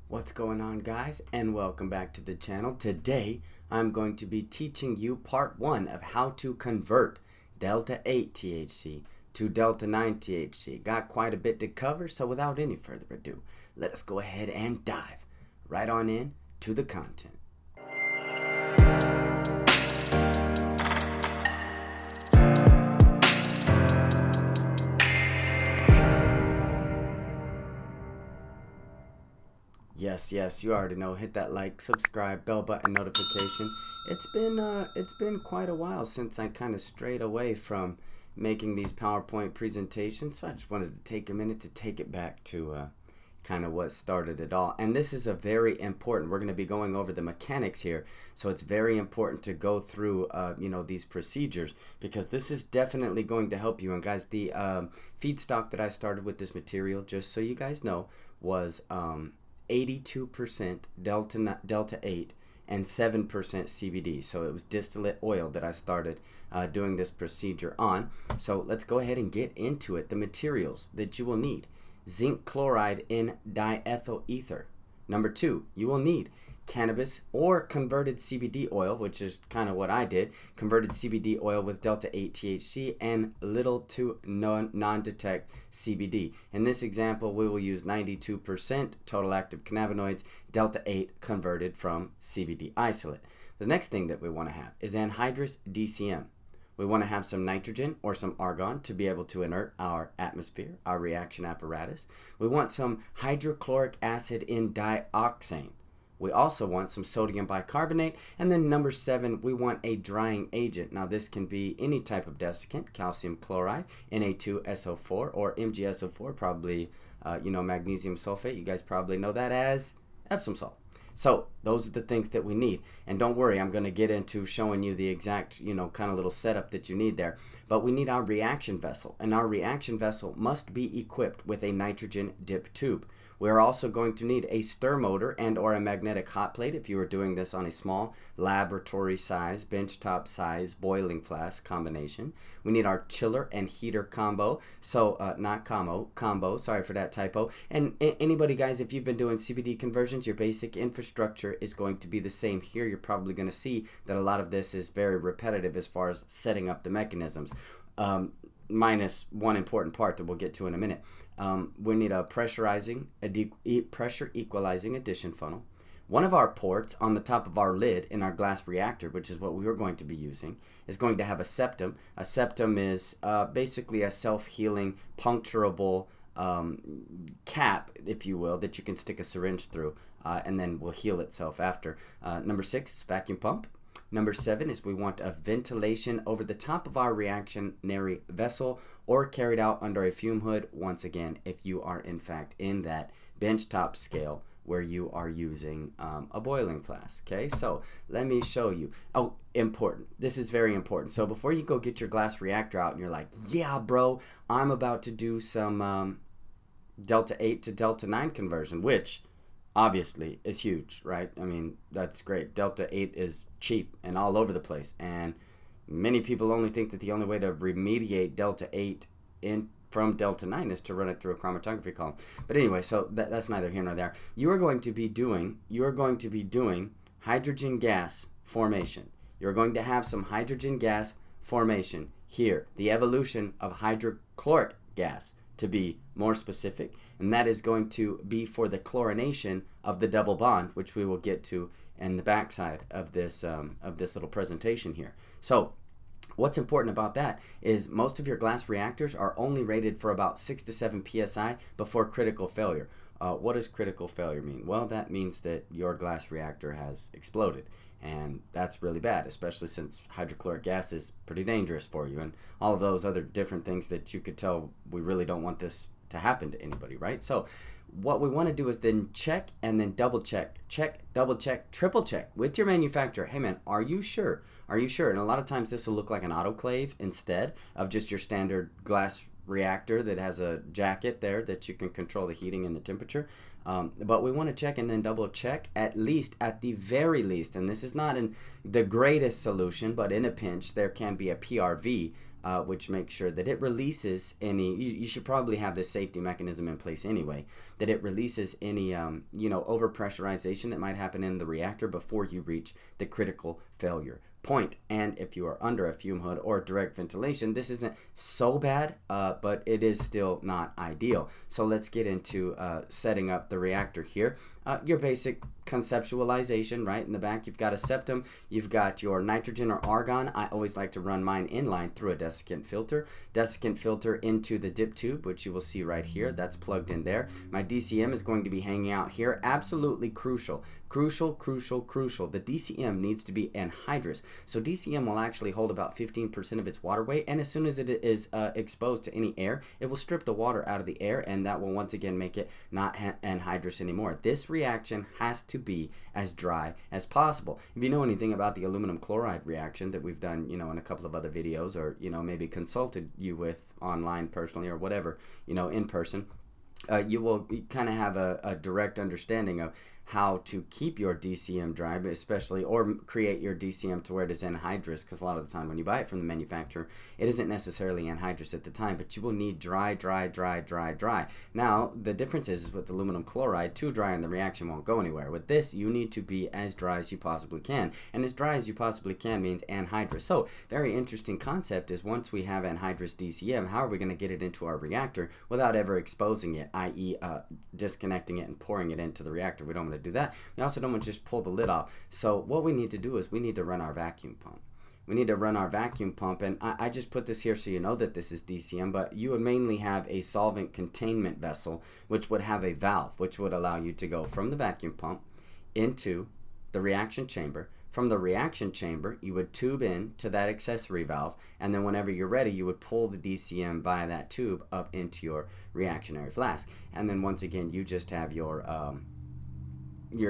What's going on, guys, and welcome back to the channel. Today I'm going to be teaching you part 1 of how to convert delta 8 THC to delta 9 THC. Got quite a bit to cover, so without any further ado, let us go ahead and dive right on in to the content. Yes, you already know. Hit that like, subscribe, bell button notification. It's been quite a while since I kind of strayed away from making these PowerPoint presentations, so I just wanted to take a minute to take it back to kind of what started it all. And this is a very important, we're going to be going over the mechanics here, so it's very important to go through these procedures, because this is definitely going to help you. And guys, the feedstock that I started with this material, just so you guys know, was 82% delta 8 and 7% CBD. So it was distillate oil that I started doing this procedure on. So let's go ahead and get into it. The materials that you will need: zinc chloride in diethyl ether. Number 2, you will need cannabis or converted CBD oil, which is kind of what I did. Converted CBD oil with delta 8 THC and little to non-detect CBD. In this example, we will use 92% total active cannabinoids, delta 8 converted from CBD isolate. The next thing that we want to have is anhydrous DCM. We want to have some nitrogen or some argon to be able to inert our atmosphere, our reaction apparatus. We want some hydrochloric acid in dioxane. We also want some sodium bicarbonate. And then number 7, we want a drying agent. Now this can be any type of desiccant: calcium chloride, Na2SO4, or MgSO4, probably magnesium sulfate. You guys probably know that as Epsom salt. So those are the things that we need. And don't worry, I'm going to get into showing you the exact, kind of little setup that you need there. But we need our reaction vessel, and our reaction vessel must be equipped with a nitrogen dip tube. We're also going to need a stir motor and or a magnetic hot plate if you were doing this on a small laboratory size, benchtop size boiling flask combination. We need our chiller and heater combo. So not combo, sorry for that typo. And anybody, guys, if you've been doing CBD conversions, your basic infrastructure is going to be the same here. You're probably going to see that a lot of this is very repetitive as far as setting up the mechanisms. Minus one important part that we'll get to in a minute. We need a pressure equalizing addition funnel. One of our ports on the top of our lid in our glass reactor, which is what we are going to be using, is going to have a septum. A septum is basically a self-healing, puncturable cap, if you will, that you can stick a syringe through and then will heal itself after. Number 6 is vacuum pump. Number 7 is we want a ventilation over the top of our reactionary vessel, or carried out under a fume hood, once again, if you are in fact in that benchtop scale where you are using a boiling flask. Okay, so let me show you. Oh, important. This is very important. So before you go get your glass reactor out and you're like, yeah, bro, I'm about to do some delta 8 to delta 9 conversion, which obviously is huge, right? I mean, that's great. Delta 8 is cheap and all over the place, and many people only think that the only way to remediate delta 8 from delta 9 is to run it through a chromatography column. But anyway, so that's neither here nor there. You are going to be doing hydrogen gas formation. You're going to have some hydrogen gas formation here, the evolution of hydrochloric gas, to be more specific, and that is going to be for the chlorination of the double bond, which we will get to in the backside of this little presentation here. So what's important about that is most of your glass reactors are only rated for about 6 to 7 psi before critical failure. What does critical failure mean? Well, that means that your glass reactor has exploded, and that's really bad, especially since hydrochloric gas is pretty dangerous for you, and all of those other different things that you could tell we really don't want this to happen to anybody, right? So what we want to do is then check and then double check, double check, triple check with your manufacturer. Hey man, are you sure? Are you sure? And a lot of times this will look like an autoclave instead of just your standard glass reactor that has a jacket there that you can control the heating and the temperature. But we want to check and then double check, at the very least, and this is not the greatest solution, but in a pinch there can be a PRV which makes sure that it releases any, you should probably have this safety mechanism in place anyway, that it releases any, overpressurization that might happen in the reactor before you reach the critical failure point. And if you are under a fume hood or direct ventilation, this isn't so bad, but it is still not ideal. So let's get into setting up the reactor here. Your basic conceptualization, right? In the back, you've got a septum, you've got your nitrogen or argon. I always like to run mine inline through a desiccant filter into the dip tube, which you will see right here. That's plugged in there. My DCM is going to be hanging out here. Absolutely crucial. Crucial. The DCM needs to be anhydrous. So DCM will actually hold about 15% of its water weight, and as soon as it is exposed to any air, it will strip the water out of the air, and that will once again make it not anhydrous anymore. This reaction has to be as dry as possible. If you know anything about the aluminum chloride reaction that we've done, in a couple of other videos, or maybe consulted you with online personally or whatever, in person, you will kind of have a direct understanding of how to keep your DCM dry, especially, or create your DCM to where it is anhydrous, because a lot of the time when you buy it from the manufacturer, it isn't necessarily anhydrous at the time, but you will need dry. Now, the difference is with aluminum chloride, too dry and the reaction won't go anywhere. With this, you need to be as dry as you possibly can, and as dry as you possibly can means anhydrous. So, very interesting concept is once we have anhydrous DCM, how are we going to get it into our reactor without ever exposing it, i.e. Disconnecting it and pouring it into the reactor? We don't want to do that. We also don't want to just pull the lid off. So what we need to do is we need to run our vacuum pump. And I just put this here so you know that this is DCM, but you would mainly have a solvent containment vessel, which would have a valve, which would allow you to go from the vacuum pump into the reaction chamber. From the reaction chamber, you would tube in to that accessory valve, and then whenever you're ready, you would pull the DCM via that tube up into your reactionary flask. And then once again, you just have your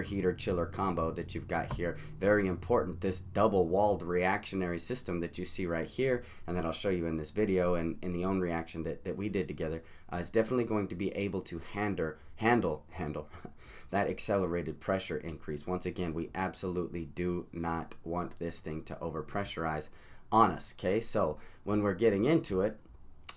heater chiller combo that you've got here. Very important, this double walled reactionary system that you see right here, and that I'll show you in this video and in the own reaction that we did together, is definitely going to be able to handle that accelerated pressure increase. Once again, we absolutely do not want this thing to overpressurize on us. Okay, so when we're getting into it,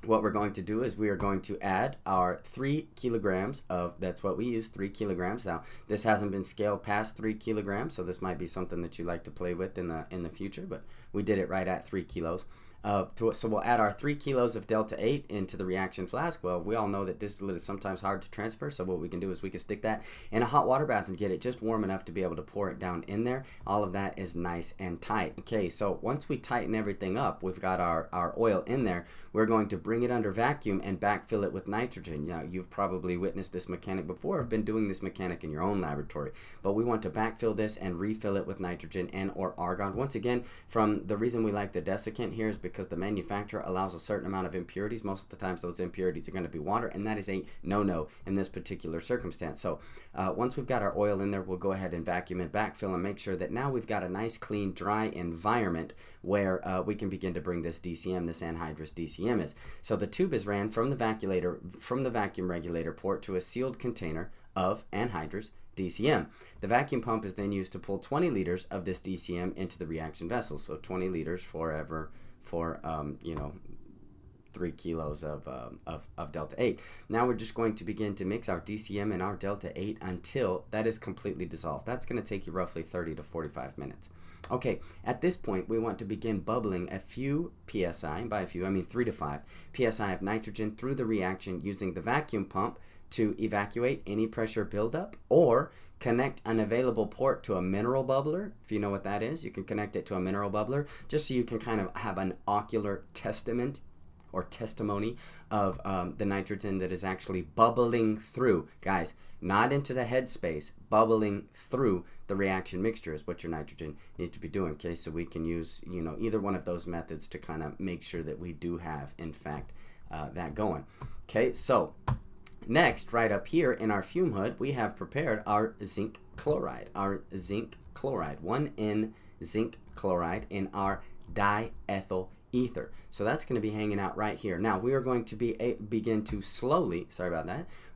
what we're going to do is we are going to add our 3 kilograms of, that's what we use, 3 kilograms. Now, this hasn't been scaled past 3 kilograms, so this might be something that you like to play with in the future, but we did it right at 3 kilos. So we'll add our 3 kilos of Delta 8 into the reaction flask. Well, we all know that distillate is sometimes hard to transfer, so what we can do is we can stick that in a hot water bath and get it just warm enough to be able to pour it down in there. All of that is nice and tight. Okay, so once we tighten everything up, we've got our oil in there. We're going to bring it under vacuum and backfill it with nitrogen. Now, you've probably witnessed this mechanic before, or been doing this mechanic in your own laboratory, but we want to backfill this and refill it with nitrogen and or argon. Once again, from the reason we like the desiccant here is because the manufacturer allows a certain amount of impurities. Most of the times those impurities are going to be water, and that is a no-no in this particular circumstance. So once we've got our oil in there, we'll go ahead and vacuum and backfill and make sure that now we've got a nice, clean, dry environment where we can begin to bring this DCM, this anhydrous DCM is. So the tube is ran from the vacuum regulator port to a sealed container of anhydrous DCM. The vacuum pump is then used to pull 20 liters of this DCM into the reaction vessel. So 20 liters for 3 kilos of Delta 8. Now we're just going to begin to mix our DCM and our Delta 8 until that is completely dissolved. That's going to take you roughly 30 to 45 minutes. Okay, at this point, we want to begin bubbling a few psi, and by a few, I mean 3 to 5 psi of nitrogen through the reaction using the vacuum pump to evacuate any pressure buildup, or connect an available port to a mineral bubbler. If you know what that is, you can connect it to a mineral bubbler just so you can kind of have an ocular testament or testimony of the nitrogen that is actually bubbling through. Guys, not into the headspace, bubbling through the reaction mixture is what your nitrogen needs to be doing. Okay, so we can use, either one of those methods to kind of make sure that we do have, in fact, that going. Okay, so next, right up here in our fume hood, we have prepared our zinc chloride. 1N zinc chloride in our diethyl ether. So that's going to be hanging out right here. Now we are going to begin to slowly, we're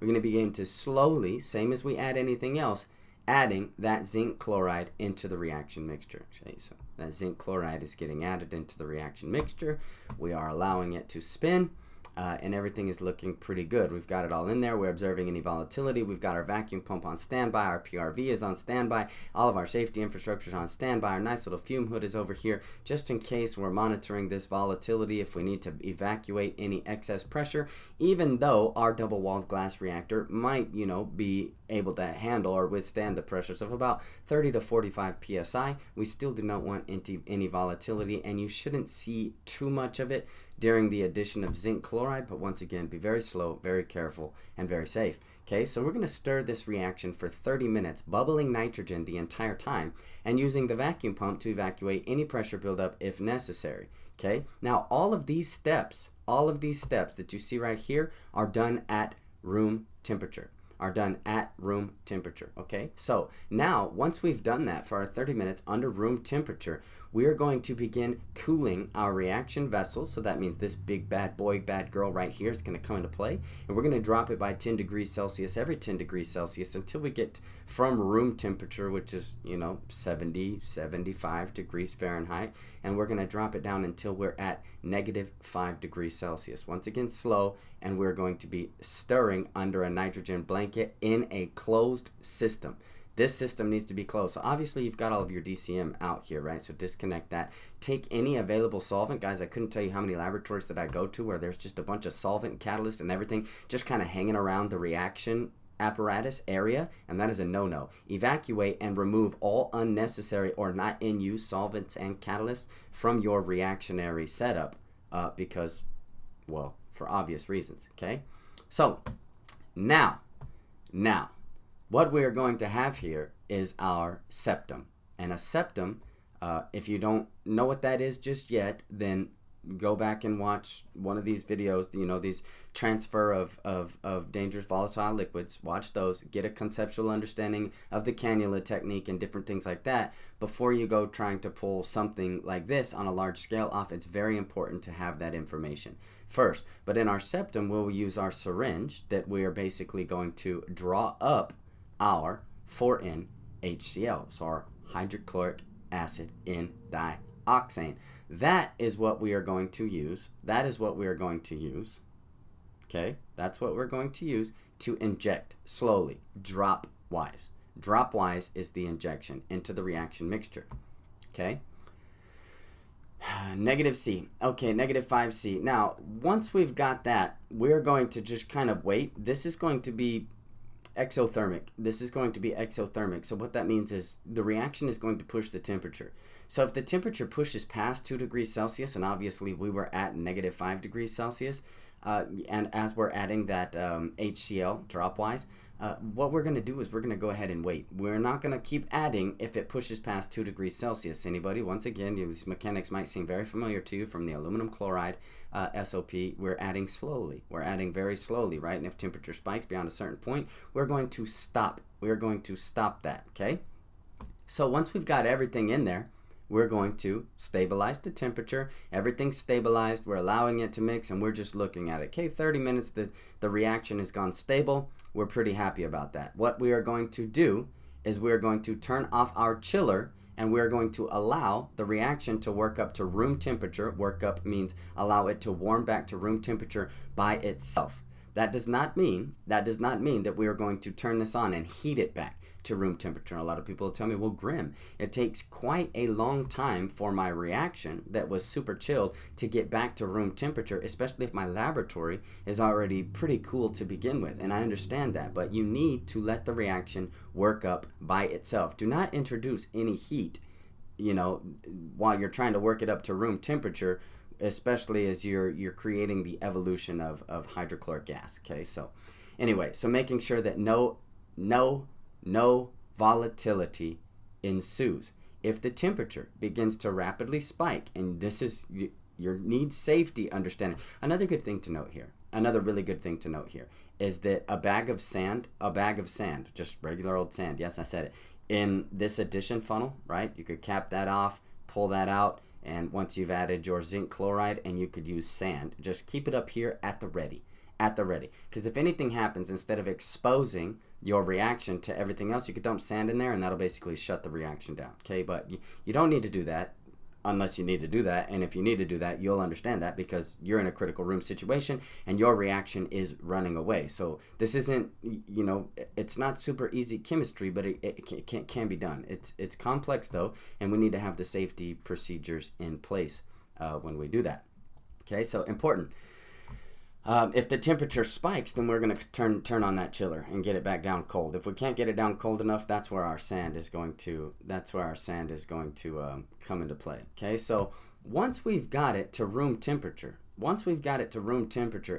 going to begin to slowly, same as we add anything else, adding that zinc chloride into the reaction mixture. Okay, so that zinc chloride is getting added into the reaction mixture. We are allowing it to spin. And everything is looking pretty good. We've got it all in there. We're observing any volatility. We've got our vacuum pump on standby. Our PRV is on standby. All of our safety infrastructure is on standby. Our nice little fume hood is over here just in case we're monitoring this volatility if we need to evacuate any excess pressure, even though our double-walled glass reactor might, be able to handle or withstand the pressures of about 30 to 45 psi. We still do not want any volatility, and you shouldn't see too much of it during the addition of zinc chloride, but once again, be very slow, very careful, and very safe. Okay, so we're going to stir this reaction for 30 minutes, bubbling nitrogen the entire time, and using the vacuum pump to evacuate any pressure buildup if necessary. Okay, now all of these steps that you see right here are done at room temperature. Okay, so now once we've done that for our 30 minutes under room temperature, we are going to begin cooling our reaction vessels. So that means this big bad boy, bad girl right here is going to come into play, and we're going to drop it by 10 degrees Celsius every 10 degrees Celsius until we get from room temperature, which is 70, 75 degrees Fahrenheit, and we're going to drop it down until we're at -5 degrees Celsius. Once again, slow, and we're going to be stirring under a nitrogen blanket in a closed system. This system needs to be closed. So obviously you've got all of your DCM out here, right? So disconnect that. Take any available solvent. Guys, I couldn't tell you how many laboratories that I go to where there's just a bunch of solvent, catalyst, and everything just kind of hanging around the reaction apparatus area, and that is a no-no. Evacuate and remove all unnecessary or not in use solvents and catalysts from your reactionary setup because, well, for obvious reasons, okay? So now what we are going to have here is our septum. And a septum, if you don't know what that is just yet, then go back and watch one of these videos, these transfer of dangerous volatile liquids. Watch those, get a conceptual understanding of the cannula technique and different things like that before you go trying to pull something like this on a large scale off. It's very important to have that information first. But in our septum, we'll use our syringe that we are basically going to draw up our 4N HCl, so our hydrochloric acid in dioxane. That is what we are going to use. Okay, that's what we're going to use to inject slowly, drop-wise. Drop-wise is the injection into the reaction mixture. Okay. -C. Okay, -5C. Now, once we've got that, we're going to just kind of wait. This is going to be exothermic. So what that means is the reaction is going to push the temperature. So if the temperature pushes past 2 degrees Celsius, and obviously we were at -5 degrees Celsius, and as we're adding that HCl drop-wise, what we're going to do is we're going to go ahead and wait. We're not going to keep adding if it pushes past 2 degrees Celsius. Anybody? Once again, these mechanics might seem very familiar to you from the aluminum chloride SOP. We're adding slowly. We're adding very slowly, right? And if temperature spikes beyond a certain point, we're going to stop. We're going to stop that, okay? So once we've got everything in there, we're going to stabilize the temperature. Everything's stabilized. We're allowing it to mix, and we're just looking at it. Okay, 30 minutes, the reaction has gone stable. We're pretty happy about that. What we are going to do is we're going to turn off our chiller, and we're going to allow the reaction to work up to room temperature. Work up means allow it to warm back to room temperature by itself. That does not mean that we are going to turn this on and heat it back to room temperature. And a lot of people tell me, well, Grim, it takes quite a long time for my reaction that was super chilled to get back to room temperature, especially if my laboratory is already pretty cool to begin with. And I understand that, but you need to let the reaction work up by itself. Do not introduce any heat, while you're trying to work it up to room temperature, especially as you're creating the evolution of hydrochloric gas. Okay, so anyway, so making sure that no volatility ensues. If the temperature begins to rapidly spike, and this is your need safety understanding. Another really good thing to note here is that a bag of sand, just regular old sand, yes, I said it, in this addition funnel, right? You could cap that off, pull that out, and once you've added your zinc chloride, and you could use sand, just keep it up here at the ready. Because if anything happens, instead of exposing your reaction to everything else, you could dump sand in there, and that'll basically shut the reaction down. Okay, but you don't need to do that. unless you need to do that. And if you need to do that, you'll understand that because you're in a critical room situation and your reaction is running away. So this isn't, it's not super easy chemistry, but it can be done. It's complex though, and we need to have the safety procedures in place when we do that. Okay, so important. If the temperature spikes, then we're going to turn on that chiller and get it back down cold. If we can't get it down cold enough, that's where our sand is going to come into play. Okay, so once we've got it to room temperature,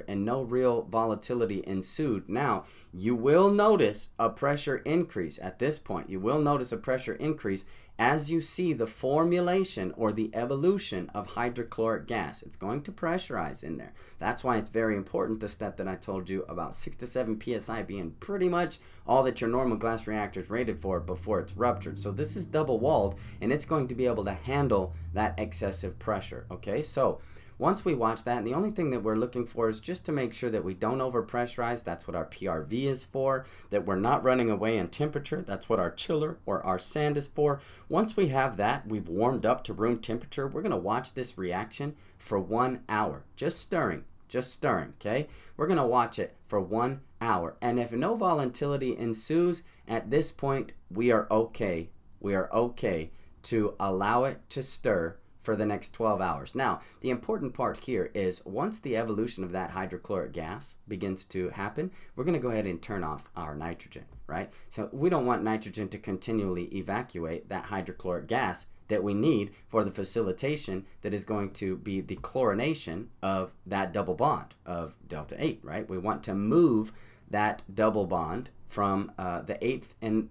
and no real volatility ensued, now you will notice a pressure increase at this point. You will notice a pressure increase as you see the formulation or the evolution of hydrochloric gas. It's going to pressurize in there. That's why it's very important, the step that I told you about 6 to 7 psi being pretty much all that your normal glass reactor is rated for before it's ruptured. So this is double walled, and it's going to be able to handle that excessive pressure. Okay, so once we watch that, and the only thing that we're looking for is just to make sure that we don't overpressurize. That's what our PRV is for, that we're not running away in temperature. That's what our chiller or our sand is for. Once we have that, we've warmed up to room temperature, we're going to watch this reaction for 1 hour. Just stirring, okay? We're going to watch it for 1 hour. And if no volatility ensues, at this point, we are okay. We are okay to allow it to stir for the next 12 hours. Now, the important part here is once the evolution of that hydrochloric gas begins to happen, we're going to go ahead and turn off our nitrogen, right? So we don't want nitrogen to continually evacuate that hydrochloric gas that we need for the facilitation that is going to be the chlorination of that double bond of delta 8, right? We want to move that double bond from the 8th and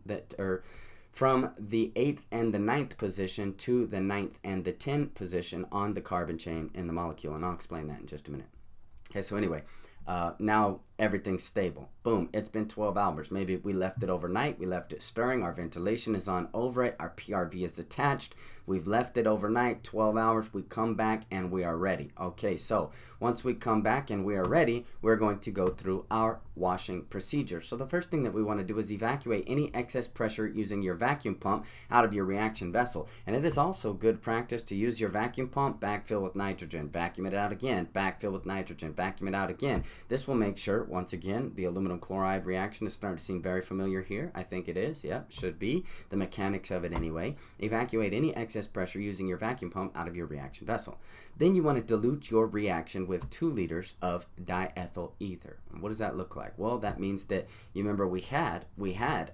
from the 8th and the 9th position to the 9th and the 10th position on the carbon chain in the molecule. And I'll explain that in just a minute. Okay, so anyway, now everything's stable. Boom, it's been 12 hours. Maybe we left it overnight. We left it stirring. Our ventilation is on over it. Our PRV is attached. We've left it overnight, 12 hours. We come back and we are ready. Okay, so once we come back and we are ready, we're going to go through our washing procedure. So the first thing that we want to do is evacuate any excess pressure using your vacuum pump out of your reaction vessel. And it is also good practice to use your vacuum pump, backfill with nitrogen, vacuum it out again, backfill with nitrogen, vacuum it out again. This will make sure, once again, the aluminum chloride reaction is starting to seem very familiar here. I think it is. Yep, should be. The mechanics of it anyway. Evacuate any excess pressure using your vacuum pump out of your reaction vessel. Then you want to dilute your reaction with 2 liters of diethyl ether. And what does that look like? Well, that means that, you remember we had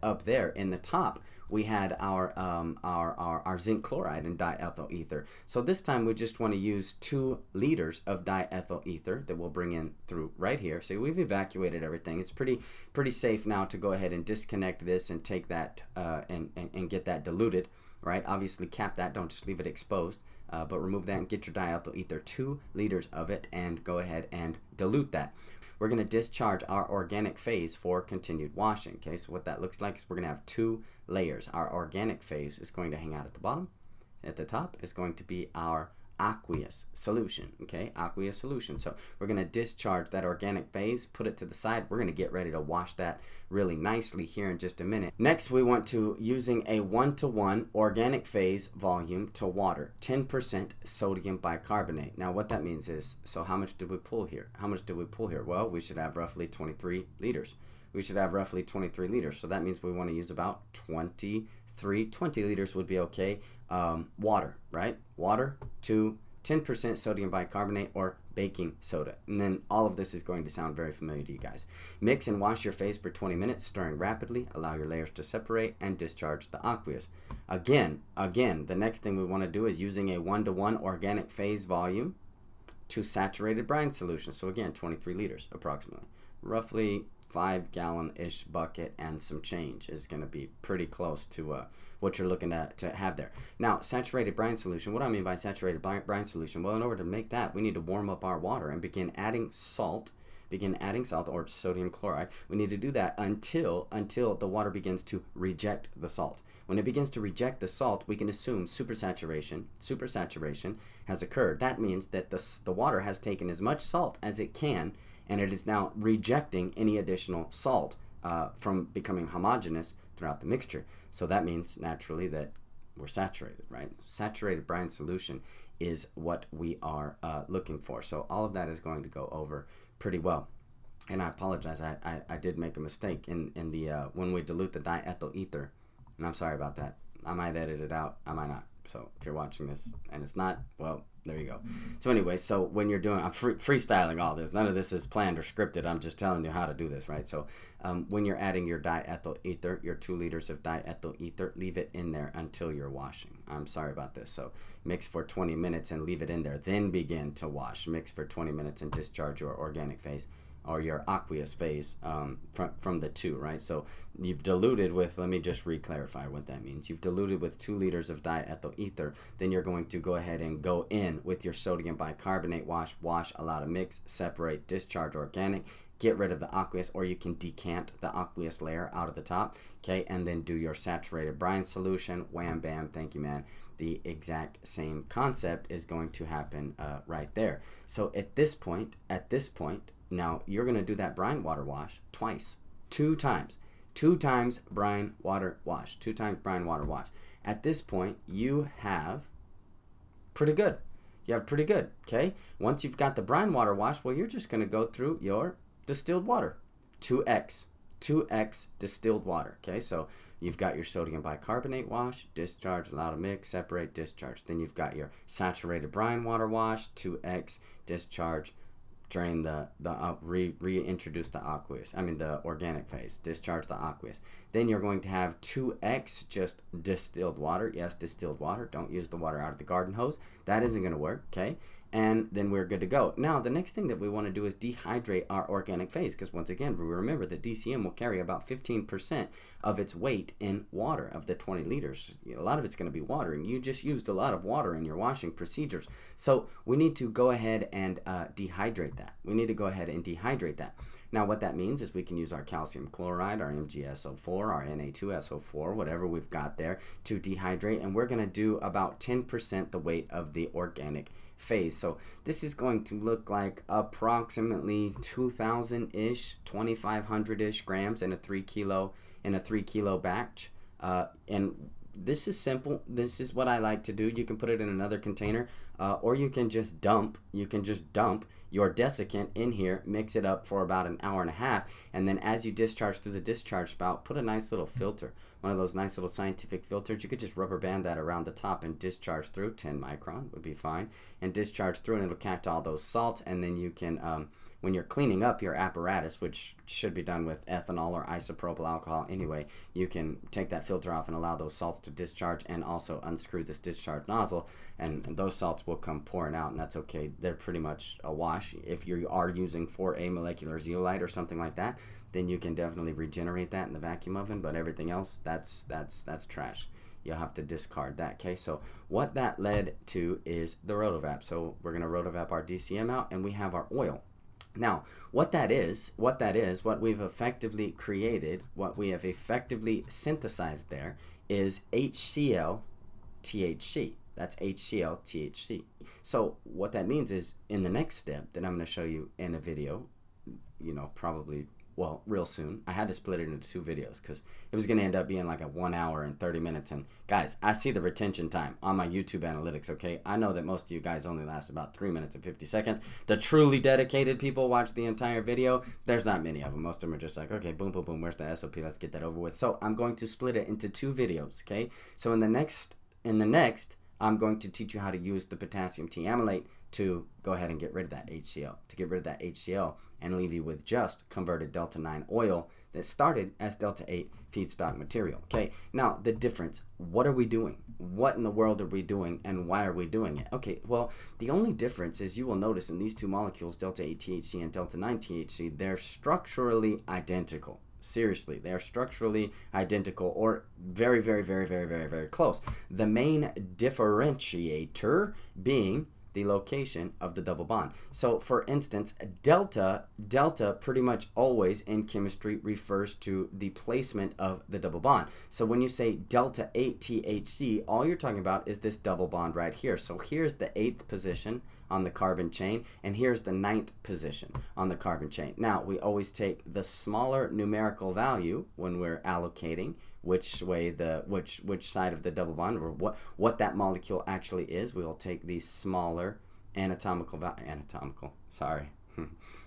up there in the top, we had our zinc chloride and diethyl ether. So this time we just want to use 2 liters of diethyl ether that we'll bring in through right here. So we've evacuated everything. It's pretty safe now to go ahead and disconnect this and take that and get that diluted, right? Obviously cap that, don't just leave it exposed, but remove that and get your diethyl ether, 2 liters of it, and go ahead and dilute that. We're going to discharge our organic phase for continued washing. Okay, so what that looks like is we're going to have 2 layers. Our organic phase is going to hang out at the bottom. At the top is going to be our aqueous solution. Okay, aqueous solution. So we're going to discharge that organic phase, put it to the side. We're going to get ready to wash that really nicely here in just a minute. Next, we want to, using a 1-to-1 organic phase volume to water, 10% sodium bicarbonate. Now what that means is, so how much did we pull here? Well, we should have roughly 23 liters. So that means we want to use about 20 liters would be okay. Water, right? Water to 10% sodium bicarbonate or baking soda. And then all of this is going to sound very familiar to you guys. Mix and wash your phase for 20 minutes, stirring rapidly. Allow your layers to separate and discharge the aqueous. Again, the next thing we want to do is using a 1-to-1 organic phase volume to saturated brine solution. So again, 23 liters approximately. Roughly 5-gallon-ish bucket and some change is going to be pretty close to what you're looking to have there. Now, saturated brine solution, what do I mean by saturated brine solution? Well, in order to make that, we need to warm up our water and begin adding salt or sodium chloride. We need to do that until the water begins to reject the salt. When it begins to reject the salt, we can assume supersaturation has occurred. That means that the water has taken as much salt as it can, and it is now rejecting any additional salt from becoming homogeneous throughout the mixture. So that means naturally that we're saturated, right? Saturated brine solution is what we are looking for. So all of that is going to go over pretty well. And I apologize, I did make a mistake in the when we dilute the diethyl ether, and I'm sorry about that. I might edit it out, I might not. So if you're watching this and it's not, well, there you go. So anyway, so when you're doing, I'm freestyling all this. None of this is planned or scripted. I'm just telling you how to do this, right? So when you're adding your diethyl ether, your 2 liters of diethyl ether, leave it in there until you're washing. I'm sorry about this. So mix for 20 minutes and leave it in there. Then begin to wash. Mix for 20 minutes and discharge your organic phase or your aqueous phase from the 2, right? So you've diluted with, let me just re-clarify what that means. You've diluted with 2 liters of diethyl ether, then you're going to go ahead and go in with your sodium bicarbonate wash, allow to mix, separate, discharge organic, get rid of the aqueous, or you can decant the aqueous layer out of the top, okay? And then do your saturated brine solution, wham, bam, thank you, man. The exact same concept is going to happen right there. So at this point, now you're going to do that brine water wash twice, 2 times. 2 times brine water wash. 2 times brine water wash. At this point, you have pretty good. You have pretty good, okay? Once you've got the brine water wash, well, you're just going to go through your distilled water. 2x distilled water, okay? So you've got your sodium bicarbonate wash, discharge, allow to mix, separate, discharge. Then you've got your saturated brine water wash, 2x, discharge, drain reintroduce the aqueous, the organic phase, discharge the aqueous. Then you're going to have 2x just distilled water. Yes, distilled water. Don't use the water out of the garden hose. That isn't going to work, okay? And then we're good to go. Now, the next thing that we want to do is dehydrate our organic phase, because once again, we remember that DCM will carry about 15% of its weight in water of the 20 liters. A lot of it's going to be water, and you just used a lot of water in your washing procedures. So we need to go ahead and dehydrate that. Now, what that means is we can use our calcium chloride, our MgSO4, our Na2SO4, whatever we've got there, to dehydrate, and we're going to do about 10% the weight of the organic phase. So this is going to look like approximately 2,000-ish, 2,500-ish grams in a 3 kilo batch. And this is simple. This is what I like to do. You can put it in another container, or you can just dump your desiccant in here, mix it up for about an hour and a half, and then as you discharge through the discharge spout, put a nice little filter, one of those nice little scientific filters. You could just rubber band that around the top and discharge through. 10 micron would be fine, and discharge through, and it'll catch all those salts. And then you can when you're cleaning up your apparatus, which should be done with ethanol or isopropyl alcohol anyway, you can take that filter off and allow those salts to discharge, and also unscrew this discharge nozzle, and those salts will come pouring out, and that's okay. They're pretty much a wash. If you are using 4A molecular zeolite or something like that, then you can definitely regenerate that in the vacuum oven, but everything else, that's trash. You'll have to discard that, okay? So what that led to is the rotovap. So we're going to rotovap our DCM out, and we have our oil. Now, what we've effectively created, what we have effectively synthesized there is HCl THC. That's HCl THC. So what that means is, in the next step that I'm going to show you in a video, probably, well, real soon. I had to split it into 2 videos because it was going to end up being like a 1 hour and 30 minutes. And guys, I see the retention time on my YouTube analytics, okay? I know that most of you guys only last about 3 minutes and 50 seconds. The truly dedicated people watch the entire video. There's not many of them. Most of them are just like, okay, boom, boom, boom, where's the SOP? Let's get that over with. So I'm going to split it into 2 videos, okay? So in the next, I'm going to teach you how to use the potassium T-amylate to go ahead and get rid of that HCl, and leave you with just converted Delta 9 oil that started as Delta 8 feedstock material. Okay, now the difference, what are we doing? What in the world are we doing, and why are we doing it? Okay, well, the only difference is, you will notice in these 2 molecules, Delta 8 THC and Delta 9 THC, they're structurally identical. Seriously, they are structurally identical, or very, very, very, very, very, very close. The main differentiator being the location of the double bond. So for instance, delta pretty much always in chemistry refers to the placement of the double bond. So when you say Delta 8 THC, all you're talking about is this double bond right here. So here's the 8th position on the carbon chain, and here's the 9th position on the carbon chain. Now, we always take the smaller numerical value when we're allocating. which way which side of the double bond, or what that molecule actually is. We will take the smaller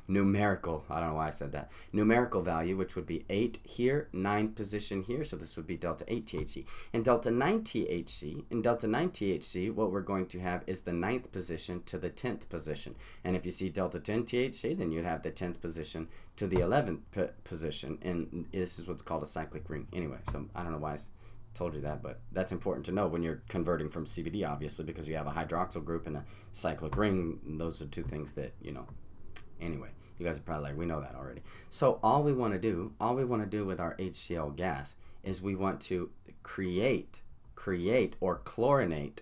numerical, I don't know why I said that, numerical value, which would be 8 here, 9 position here, so this would be delta 8 THC. In delta 9 THC, what we're going to have is the 9th position to the 10th position. And if you see delta 10 THC, then you'd have the 10th position to the 11th position, and this is what's called a cyclic ring. Anyway, so I don't know why I told you that, but that's important to know when you're converting from CBD, obviously, because you have a hydroxyl group and a cyclic ring. Those are two things that, anyway, you guys are probably like, we know that already. So all we want to do with our HCl gas is we want to create or chlorinate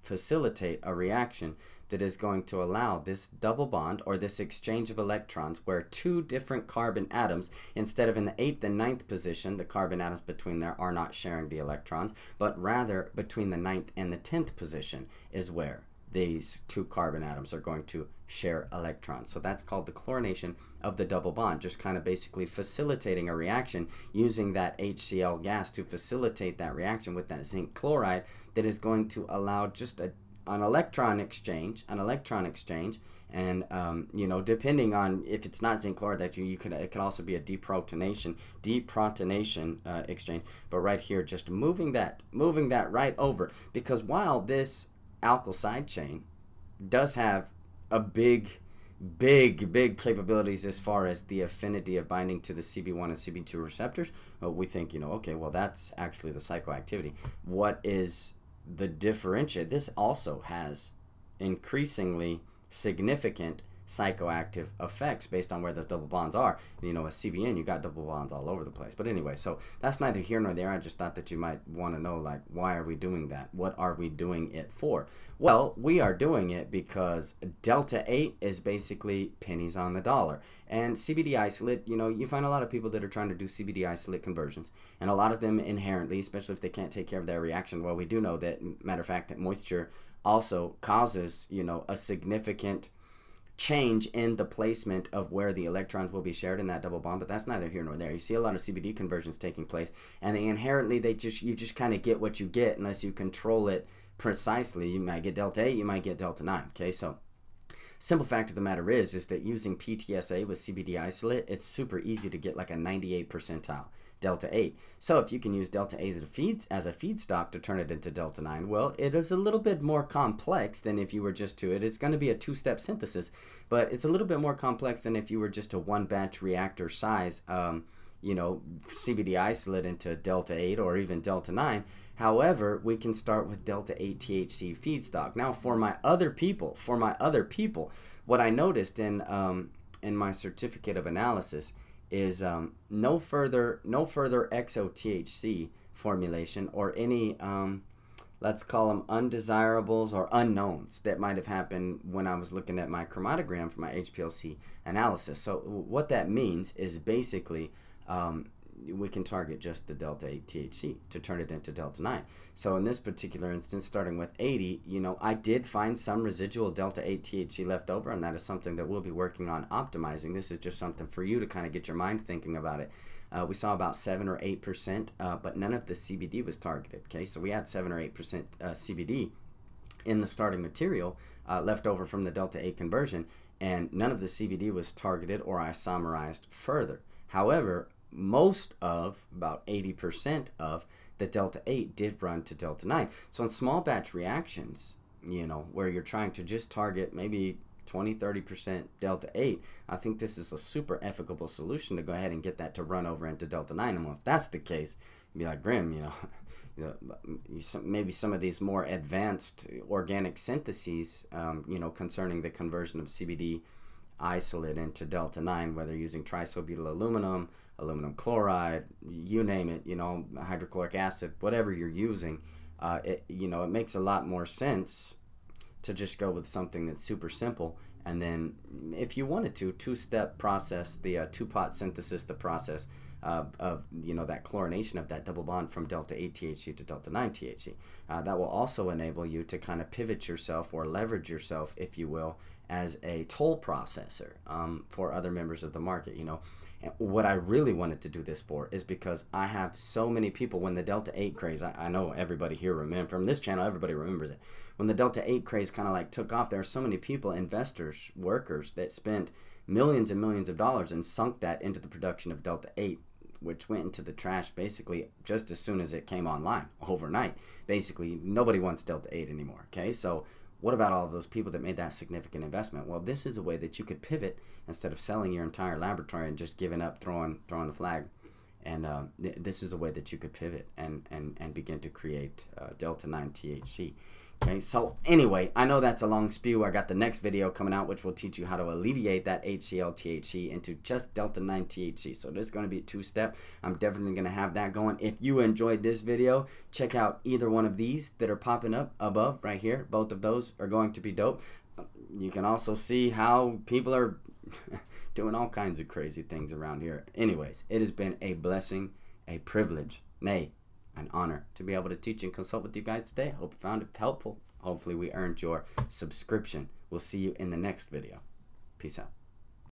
facilitate a reaction that is going to allow this double bond, or this exchange of electrons, where two different carbon atoms, instead of in the 8th and 9th position, the carbon atoms between there are not sharing the electrons, but rather between the 9th and the 10th position is where these two carbon atoms are going to share electrons. So that's called the chlorination of the double bond, just kind of basically facilitating a reaction using that HCl gas to facilitate that reaction with that zinc chloride that is going to allow just an electron exchange, and depending on if it's not zinc chloride that it could also be a deprotonation exchange. But right here, just moving that right over, because while this alkyl side chain does have a big capabilities as far as the affinity of binding to the CB1 and CB2 receptors, we think, okay, well, that's actually the psychoactivity. What is the differentiate? This also has increasingly significant psychoactive effects based on where those double bonds are. A CBN, you got double bonds all over the place. But anyway, so that's neither here nor there. I just thought that you might want to know, like, why are we doing that? What are we doing it for? Well, we are doing it because delta 8 is basically pennies on the dollar. And CBD isolate, you find a lot of people that are trying to do CBD isolate conversions, and a lot of them inherently, especially if they can't take care of their reaction, well, we do know that, matter of fact, that moisture also causes, a significant change in the placement of where the electrons will be shared in that double bond. But that's neither here nor there. You see a lot of CBD conversions taking place, and you just kind of get what you get unless you control it precisely. You might get delta 8, you might get delta 9. Okay, so simple fact of the matter is that using PTSA with CBD isolate, it's super easy to get like a 98 percentile delta 8. So if you can use delta 8 as a feedstock to turn it into delta 9, well, it is a little bit more complex than if you were just to it. It's going to be a two-step synthesis, but it's a little bit more complex than if you were just a one-batch reactor size, CBD isolate into delta 8 or even delta 9. However, we can start with delta 8 THC feedstock. Now, for my other people, what I noticed in my certificate of analysis is no further XO-THC formulation or any, let's call them undesirables or unknowns that might have happened when I was looking at my chromatogram for my HPLC analysis. So what that means is basically we can target just the delta 8 THC to turn it into delta 9. So in this particular instance, starting with 80, I did find some residual delta 8 THC left over, and that is something that we'll be working on optimizing. This is just something for you to kind of get your mind thinking about it. We saw about 7 or 8%, but none of the CBD was targeted. Okay, so we had 7 or 8% CBD in the starting material left over from the delta 8 conversion, and none of the CBD was targeted or isomerized further. However, most of, about 80% of the delta 8 did run to delta 9. So in small batch reactions, where you're trying to just target maybe 20-30% delta 8, I think this is a super efficacious solution to go ahead and get that to run over into delta 9. And well, if that's the case, you'd be like, Grim, maybe some of these more advanced organic syntheses, concerning the conversion of CBD isolate into delta 9, whether using trisulbutyl aluminum chloride, you name it, hydrochloric acid, whatever you're using, it makes a lot more sense to just go with something that's super simple. And then if you wanted to, two-step process, the two-pot synthesis, the process, of that chlorination of that double bond from delta 8 THC to delta 9 THC. That will also enable you to kind of pivot yourself or leverage yourself, if you will, as a toll processor for other members of the market. And what I really wanted to do this for is because I have so many people, when the delta 8 craze, I know everybody here from this channel, everybody remembers it. When the delta 8 craze kind of like took off, there are so many people, investors, workers, that spent millions and millions of dollars and sunk that into the production of delta 8, which went into the trash basically just as soon as it came online, overnight. Basically, nobody wants delta 8 anymore, okay? So what about all of those people that made that significant investment? Well, this is a way that you could pivot instead of selling your entire laboratory and just giving up, throwing the flag. And this is a way that you could pivot and begin to create delta 9 THC. Okay, so anyway, I know that's a long spew. I got the next video coming out, which will teach you how to alleviate that HCl THC into just delta 9 THC. So this is going to be a two-step. I'm definitely going to have that going. If you enjoyed this video, check out either one of these that are popping up above right here. Both of those are going to be dope. You can also see how people are doing all kinds of crazy things around here. Anyways, it has been a blessing, a privilege, nay, an honor to be able to teach and consult with you guys today. Hope you found it helpful. Hopefully we earned your subscription. We'll see you in the next video. Peace out.